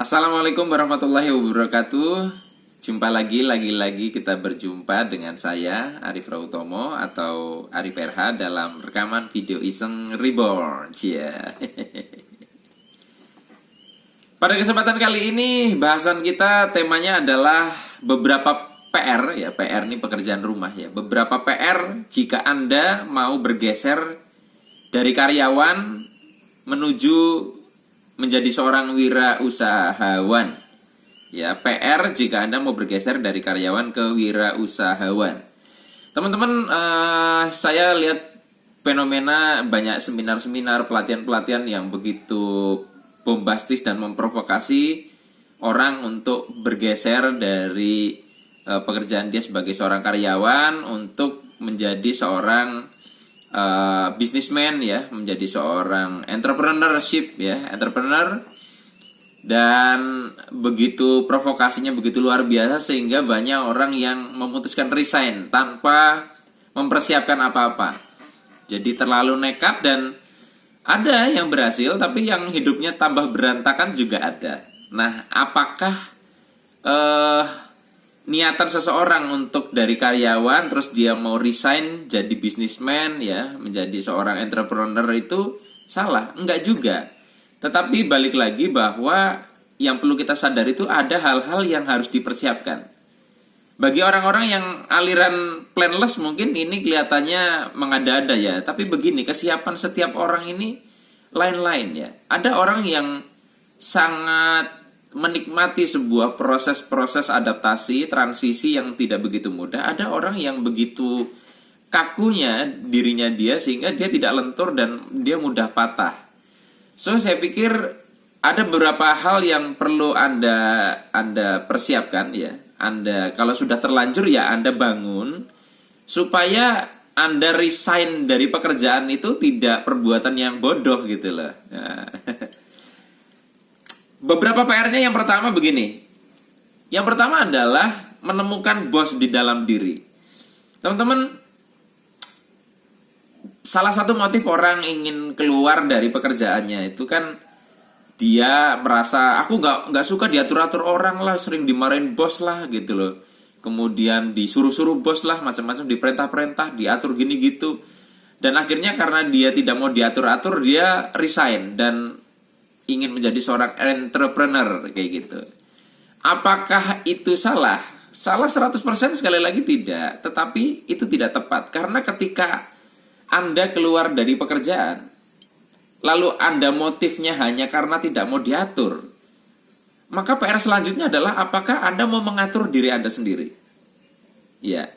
Assalamualaikum warahmatullahi wabarakatuh. Jumpa lagi kita berjumpa dengan saya Arif Rautomo atau Arif RH dalam rekaman video iseng Reborn. Pada kesempatan kali ini bahasan kita temanya adalah beberapa PR ya. PR ini pekerjaan rumah ya. Beberapa PR jika Anda mau bergeser dari karyawan menuju menjadi seorang wirausahawan. Ya, PR jika Anda mau bergeser dari karyawan ke wirausahawan. Teman-teman, saya lihat fenomena banyak seminar-seminar, pelatihan-pelatihan yang begitu bombastis dan memprovokasi orang untuk bergeser dari pekerjaan dia sebagai seorang karyawan untuk menjadi seorang businessman ya, menjadi seorang entrepreneurship ya, entrepreneur, dan begitu provokasinya begitu luar biasa sehingga banyak orang yang memutuskan resign tanpa mempersiapkan apa-apa. Jadi terlalu nekat dan ada yang berhasil tapi yang hidupnya tambah berantakan juga ada. Nah, apakah niatan seseorang untuk dari karyawan terus dia mau resign jadi businessman ya, menjadi seorang entrepreneur itu salah? Enggak juga. Tetapi balik lagi bahwa yang perlu kita sadari itu ada hal-hal yang harus dipersiapkan. Bagi orang-orang yang aliran planless mungkin ini kelihatannya mengada-ada ya, tapi begini, kesiapan setiap orang ini lain-lain ya. Ada orang yang sangat menikmati sebuah proses-proses adaptasi, transisi yang tidak begitu mudah. Ada orang yang begitu kakunya dirinya dia sehingga dia tidak lentur dan dia mudah patah. So, saya pikir ada beberapa hal yang perlu Anda persiapkan ya. Anda kalau sudah terlanjur ya Anda bangun supaya Anda resign dari pekerjaan itu tidak perbuatan yang bodoh gitu loh. Nah. Beberapa PR-nya yang pertama begini. Yang pertama adalah menemukan bos di dalam diri. Teman-teman, salah satu motif orang ingin keluar dari pekerjaannya itu kan dia merasa aku nggak suka diatur-atur orang lah, sering dimarahin bos lah gitu loh. Kemudian disuruh-suruh bos lah, macam-macam diperintah-perintah, diatur gini gitu. Dan akhirnya karena dia tidak mau diatur-atur, dia resign dan ingin menjadi seorang entrepreneur kayak gitu. Apakah itu salah? Salah 100% sekali lagi tidak, tetapi itu tidak tepat karena ketika Anda keluar dari pekerjaan lalu Anda motifnya hanya karena tidak mau diatur, maka PR selanjutnya adalah apakah Anda mau mengatur diri Anda sendiri? Ya,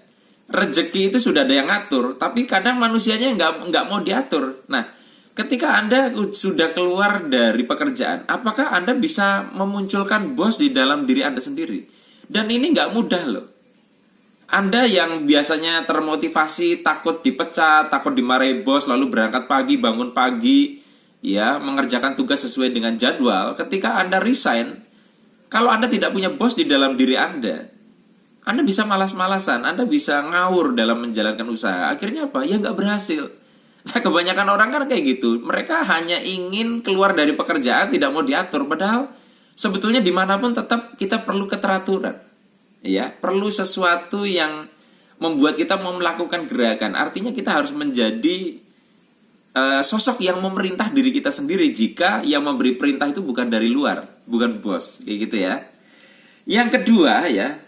rezeki itu sudah ada yang ngatur, tapi kadang manusianya nggak mau diatur. Nah, ketika Anda sudah keluar dari pekerjaan, apakah Anda bisa memunculkan bos di dalam diri Anda sendiri? Dan ini nggak mudah loh. Anda yang biasanya termotivasi, takut dipecat, takut dimarahi bos, lalu berangkat pagi, bangun pagi, ya, mengerjakan tugas sesuai dengan jadwal. Ketika Anda resign, kalau Anda tidak punya bos di dalam diri Anda bisa malas-malasan, Anda bisa ngawur dalam menjalankan usaha. Akhirnya apa? Ya nggak berhasil. Nah, kebanyakan orang kan kayak gitu. Mereka hanya ingin keluar dari pekerjaan, tidak mau diatur. Padahal sebetulnya dimanapun tetap kita perlu keteraturan. Ya, perlu sesuatu yang membuat kita mau melakukan gerakan. Artinya kita harus menjadi sosok yang memerintah diri kita sendiri jika yang memberi perintah itu bukan dari luar, bukan bos. Kayak gitu ya. Yang kedua ya,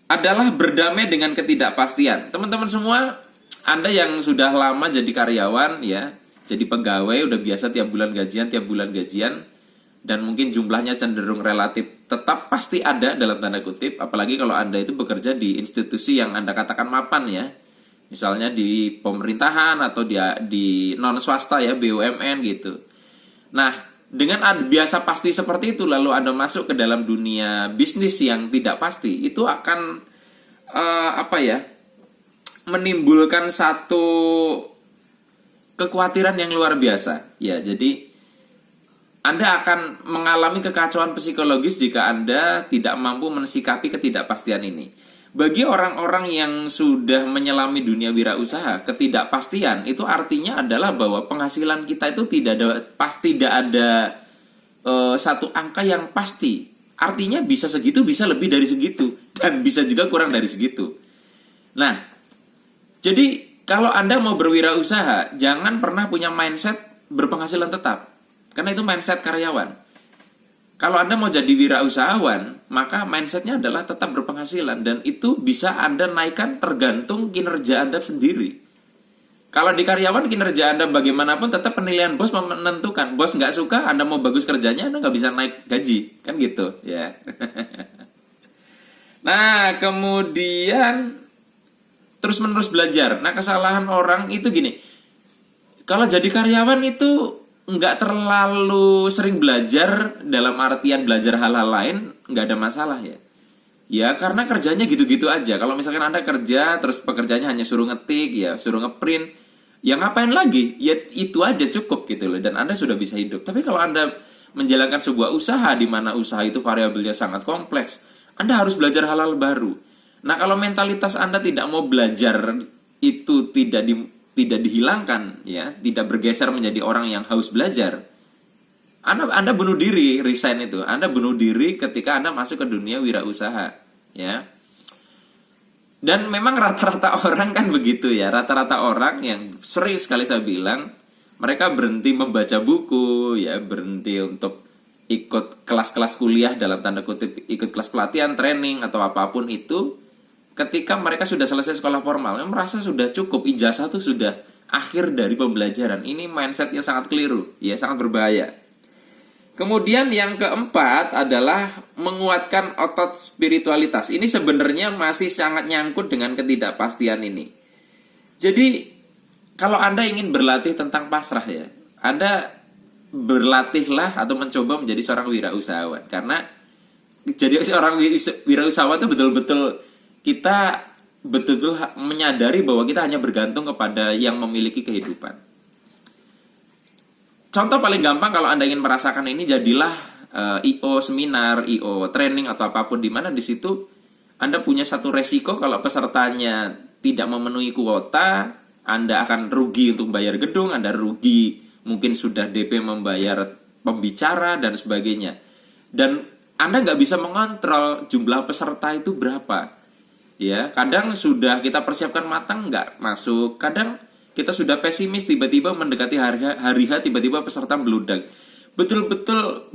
adalah berdamai dengan ketidakpastian. Teman-teman semua, Anda yang sudah lama jadi karyawan ya, jadi pegawai udah biasa tiap bulan gajian, dan mungkin jumlahnya cenderung relatif tetap pasti ada dalam tanda kutip, apalagi kalau Anda itu bekerja di institusi yang Anda katakan mapan ya, misalnya di pemerintahan atau di non swasta ya, BUMN gitu. Nah, dengan biasa pasti seperti itu lalu Anda masuk ke dalam dunia bisnis yang tidak pasti, itu akan menimbulkan satu kekhawatiran yang luar biasa. Ya, jadi Anda akan mengalami kekacauan psikologis jika Anda tidak mampu mensikapi ketidakpastian ini. Bagi orang-orang yang sudah menyelami dunia wirausaha, ketidakpastian itu artinya adalah bahwa penghasilan kita itu tidak ada satu angka yang pasti. Artinya bisa segitu, bisa lebih dari segitu, dan bisa juga kurang dari segitu. Nah, jadi kalau Anda mau berwirausaha, jangan pernah punya mindset berpenghasilan tetap. Karena itu mindset karyawan. Kalau Anda mau jadi wirausahawan, maka mindsetnya adalah tetap berpenghasilan. Dan itu bisa Anda naikkan tergantung kinerja Anda sendiri. Kalau di karyawan, kinerja Anda bagaimanapun tetap penilaian bos menentukan. Bos nggak suka, Anda mau bagus kerjanya, Anda nggak bisa naik gaji. Kan gitu, ya. Nah, kemudian terus-menerus belajar. Nah, kesalahan orang itu gini. Kalau jadi karyawan itu nggak terlalu sering belajar, dalam artian belajar hal-hal lain, nggak ada masalah ya. Ya, karena kerjanya gitu-gitu aja. Kalau misalkan Anda kerja, terus pekerjaannya hanya suruh ngetik, ya suruh ngeprint, ya ngapain lagi? Ya itu aja cukup gitu loh, dan Anda sudah bisa hidup. Tapi kalau Anda menjalankan sebuah usaha, di mana usaha itu variabelnya sangat kompleks, Anda harus belajar hal-hal baru. Nah, kalau mentalitas Anda tidak mau belajar, itu tidak dihilangkan, ya, tidak bergeser menjadi orang yang haus belajar, Anda bunuh diri, resign itu. Anda bunuh diri ketika Anda masuk ke dunia wirausaha, ya. Dan memang rata-rata orang kan begitu ya. Rata-rata orang yang sering sekali saya bilang, mereka berhenti membaca buku, ya, berhenti untuk ikut kelas-kelas kuliah dalam tanda kutip, ikut kelas pelatihan, training atau apapun itu, ketika mereka sudah selesai sekolah formal, merasa sudah cukup, ijazah itu sudah akhir dari pembelajaran. Ini mindset yang sangat keliru, ya, sangat berbahaya. Kemudian yang keempat adalah menguatkan otot spiritualitas. Ini sebenarnya masih sangat nyangkut dengan ketidakpastian ini. Jadi, kalau Anda ingin berlatih tentang pasrah ya, Anda berlatihlah atau mencoba menjadi seorang wirausahawan. Karena jadi seorang wirausahawan itu betul-betul kita betul-betul menyadari bahwa kita hanya bergantung kepada yang memiliki kehidupan. Contoh paling gampang kalau Anda ingin merasakan ini, jadilah IO seminar, IO training atau apapun, di mana di situ Anda punya satu resiko kalau pesertanya tidak memenuhi kuota, Anda akan rugi untuk bayar gedung, Anda rugi mungkin sudah DP membayar pembicara dan sebagainya. Dan Anda nggak bisa mengontrol jumlah peserta itu berapa. Ya, kadang sudah kita persiapkan matang nggak masuk, kadang kita sudah pesimis, tiba-tiba mendekati hari H, tiba-tiba peserta meludak. Betul-betul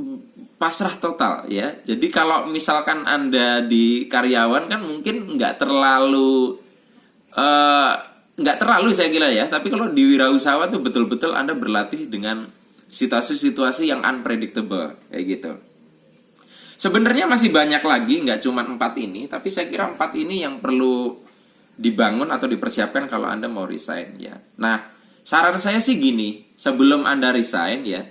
pasrah total ya. Jadi kalau misalkan Anda di karyawan kan mungkin nggak terlalu saya kira ya. Tapi kalau di wirausahawan tuh betul-betul Anda berlatih dengan situasi-situasi yang unpredictable kayak gitu. Sebenarnya masih banyak lagi, nggak cuma 4 ini, tapi saya kira 4 ini yang perlu dibangun atau dipersiapkan kalau Anda mau resign ya. Nah, saran saya sih gini, sebelum Anda resign ya,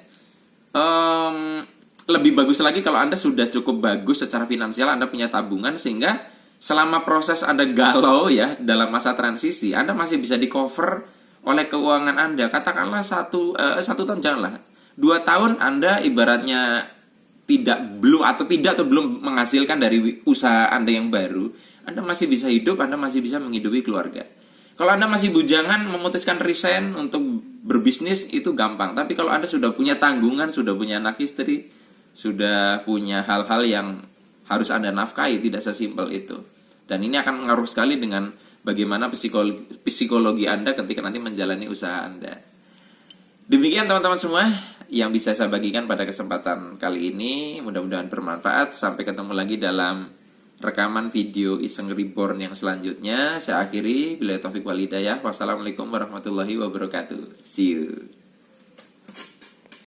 lebih bagus lagi kalau Anda sudah cukup bagus secara finansial, Anda punya tabungan, sehingga selama proses Anda galau ya dalam masa transisi, Anda masih bisa di cover oleh keuangan Anda. Katakanlah satu tahun, janganlah 2 tahun Anda ibaratnya belum menghasilkan dari usaha Anda yang baru, Anda masih bisa hidup, Anda masih bisa menghidupi keluarga. Kalau Anda masih bujangan, memutuskan resign untuk berbisnis itu gampang. Tapi kalau Anda sudah punya tanggungan, sudah punya anak istri, sudah punya hal-hal yang harus Anda nafkahi, tidak sesimpel itu. Dan ini akan mengaruh sekali dengan bagaimana psikologi Anda ketika nanti menjalani usaha Anda. Demikian teman-teman semua yang bisa saya bagikan pada kesempatan kali ini. Mudah-mudahan bermanfaat. Sampai ketemu lagi dalam rekaman video Iseng Reborn yang selanjutnya. Saya akhiri, billahi taufik wal hidayah. Wassalamualaikum warahmatullahi wabarakatuh. See you.